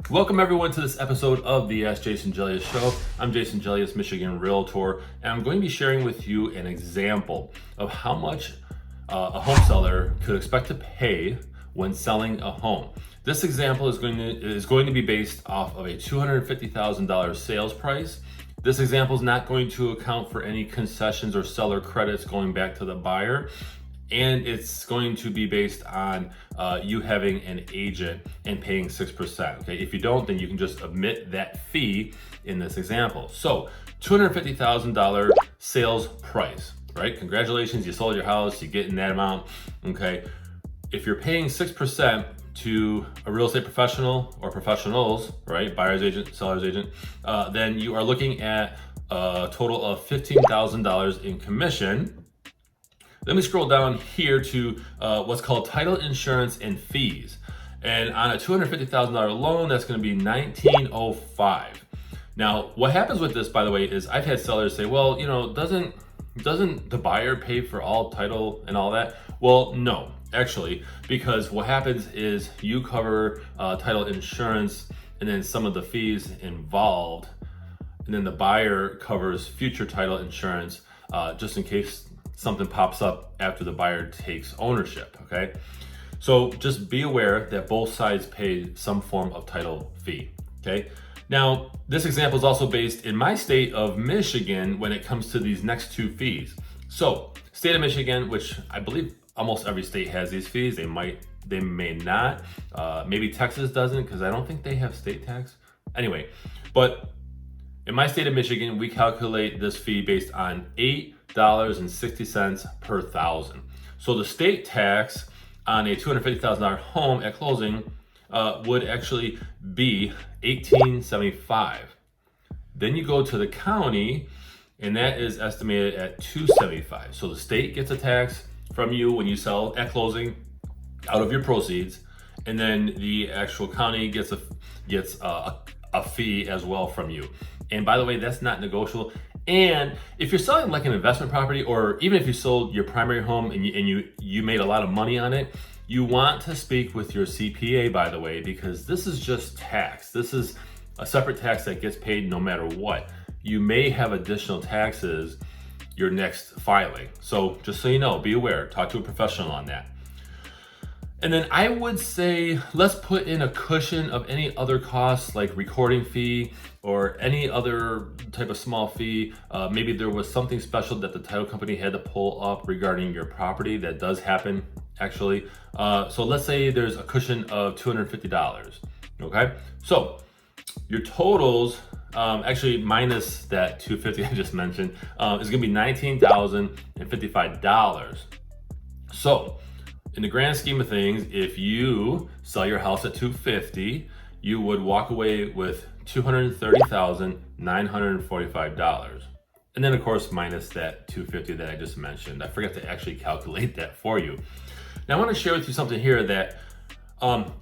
Welcome everyone to this episode of the AskJasonGelios show. I'm Jason Gelios, Michigan Realtor, and I'm going to be sharing with you an example of how much a home seller could expect to pay when selling a home. This example is going to be based off of a $250,000 sales price. This example is not going to account for any concessions or seller credits going back to the buyer. And it's going to be based on you having an agent and paying 6%. Okay, if you don't, then you can just omit that fee in this example. So $250,000 sales price, right? Congratulations, you sold your house, you get in that amount. Okay, if you're paying 6% to a real estate professional or professionals, right? Buyer's agent, seller's agent, then you are looking at a total of $15,000 in commission. Let me scroll down here to what's called title insurance and fees. And on a $250,000 loan, that's going to be $1,905. Now, what happens with this, by the way, is I've had sellers say, well, you know, doesn't the buyer pay for all title and all that? Well, no, actually, because what happens is you cover title insurance and then some of the fees involved, and then the buyer covers future title insurance just in case something pops up after the buyer takes ownership, okay? So just be aware that both sides pay some form of title fee, okay? Now, this example is also based in my state of Michigan when it comes to these next two fees. So, state of Michigan, which I believe almost every state has these fees. They may not. Maybe Texas doesn't, because I don't think they have state tax. Anyway, but in my state of Michigan, we calculate this fee based on $8.60 per thousand. So the state tax on a $250,000 home at closing would actually be $18.75. Then you go to the county, and that is estimated at $2.75. So the state gets a tax from you when you sell at closing out of your proceeds, and then the actual county gets a fee as well from you. And by the way, that's not negotiable. And if you're selling like an investment property, or even if you sold your primary home and you made a lot of money on it, you want to speak with your CPA, by the way, because this is just tax. This is a separate tax that gets paid no matter what. You may have additional taxes your next filing. So just so you know, be aware, talk to a professional on that. And then I would say, let's put in a cushion of any other costs like recording fee or any other type of small fee. Maybe there was something special that the title company had to pull up regarding your property. That does happen, actually. So let's say there's a cushion of $250, okay? So your totals, actually minus that $250 I just mentioned, is gonna be $19,055. So, in the grand scheme of things, if you sell your house at $250,000, you would walk away with $230,945. And then of course, minus that $250,000 that I just mentioned. I forgot to actually calculate that for you. Now I wanna share with you something here that when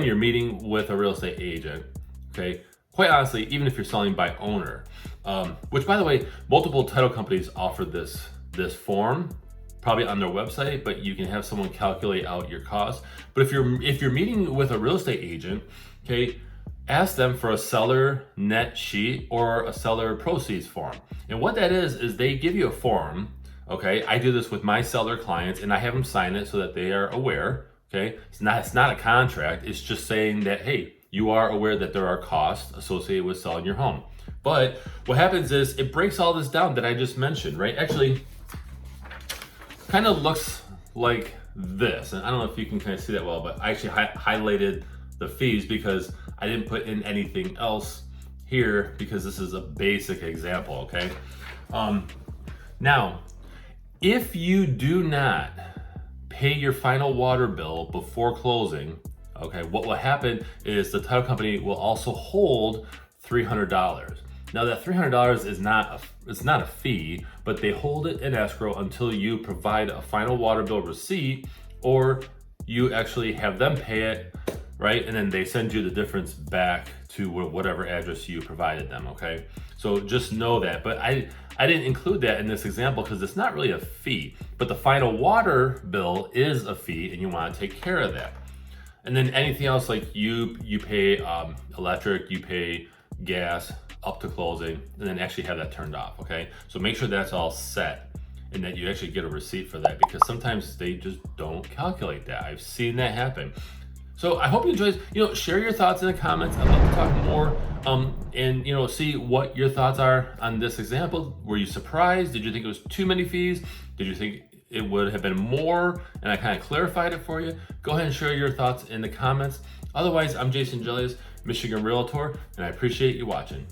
you're meeting with a real estate agent, okay, quite honestly, even if you're selling by owner, which by the way, multiple title companies offer this form, probably on their website, but you can have someone calculate out your costs. But if you're meeting with a real estate agent, okay, ask them for a seller net sheet or a seller proceeds form. And what that is they give you a form, okay? I do this with my seller clients, and I have them sign it so that they are aware, okay? It's not a contract, it's just saying that, hey, you are aware that there are costs associated with selling your home. But what happens is it breaks all this down that I just mentioned, right? Actually, kind of looks like this, and I don't know if you can kind of see that well, but I actually highlighted the fees because I didn't put in anything else here because this is a basic example, okay? Now, if you do not pay your final water bill before closing, okay, what will happen is the title company will also hold $300. Now that $300 is not a fee, but they hold it in escrow until you provide a final water bill receipt, or you actually have them pay it, right? And then they send you the difference back to whatever address you provided them, okay? So just know that. But I didn't include that in this example because it's not really a fee, but the final water bill is a fee and you want to take care of that. And then anything else, like you pay electric, you pay gas up to closing, and then actually have that turned off, okay? So make sure that's all set and that you actually get a receipt for that, because sometimes they just don't calculate that. I've seen that happen. So I hope you enjoyed. Share your thoughts in the comments. I'd love to talk more and see what your thoughts are on this example. Were you surprised? Did you think it was too many fees? Did you think it would have been more and I kind of clarified it for you? Go ahead and share your thoughts in the comments. Otherwise, I'm Jason Gelios, Michigan Realtor, and I appreciate you watching.